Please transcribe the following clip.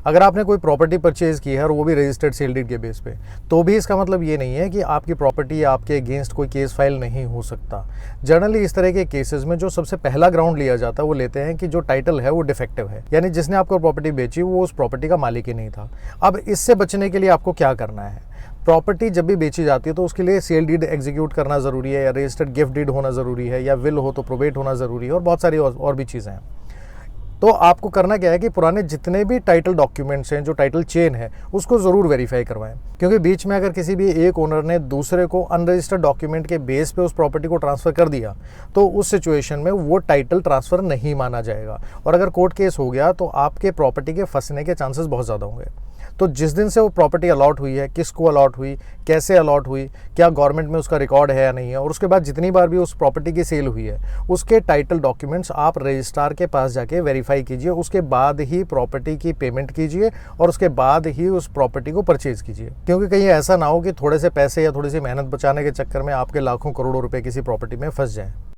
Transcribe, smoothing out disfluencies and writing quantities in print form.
अगर आपने कोई प्रॉपर्टी परचेज़ की है और वो भी रजिस्टर्ड सेल डीड के बेस पे, तो भी इसका मतलब ये नहीं है कि आपकी प्रॉपर्टी या आपके अगेंस्ट कोई केस फाइल नहीं हो सकता। जनरली इस तरह के केसेस में जो सबसे पहला ग्राउंड लिया जाता है वो लेते हैं कि जो टाइटल है वो डिफेक्टिव है, यानी जिसने आपको प्रॉपर्टी बेची वो उस प्रॉपर्टी का मालिक ही नहीं था। अब इससे बचने के लिए आपको क्या करना है, प्रॉपर्टी जब भी बेची जाती है तो उसके लिए सेल डीड एग्जीक्यूट करना ज़रूरी है, या रजिस्टर्ड गिफ्ट डीड होना ज़रूरी है, या विल हो तो प्रोबेट होना ज़रूरी है, और बहुत सारी और भी चीज़ें हैं। तो आपको करना क्या है कि पुराने जितने भी टाइटल डॉक्यूमेंट्स हैं, जो टाइटल चेन है, उसको ज़रूर वेरीफाई करवाएं, क्योंकि बीच में अगर किसी भी एक ओनर ने दूसरे को अनरजिस्टर्ड डॉक्यूमेंट के बेस पे उस प्रॉपर्टी को ट्रांसफ़र कर दिया तो उस सिचुएशन में वो टाइटल ट्रांसफ़र नहीं माना जाएगा, और अगर कोर्ट केस हो गया तो आपके प्रॉपर्टी के फंसने के चांसेस बहुत ज़्यादा होंगे। तो जिस दिन से वो प्रॉपर्टी अलॉट हुई है, किसको अलॉट हुई, कैसे अलॉट हुई, क्या गवर्नमेंट में उसका रिकॉर्ड है या नहीं है, और उसके बाद जितनी बार भी उस प्रॉपर्टी की सेल हुई है उसके टाइटल डॉक्यूमेंट्स आप रजिस्ट्रार के पास जाके वेरीफाई कीजिए। उसके बाद ही प्रॉपर्टी की पेमेंट कीजिए और उसके बाद ही उस प्रॉपर्टी को परचेज कीजिए, क्योंकि कहीं ऐसा ना हो कि थोड़े से पैसे या थोड़ी सी मेहनत बचाने के चक्कर में आपके लाखों करोड़ों रुपए किसी प्रॉपर्टी में फंस जाएं।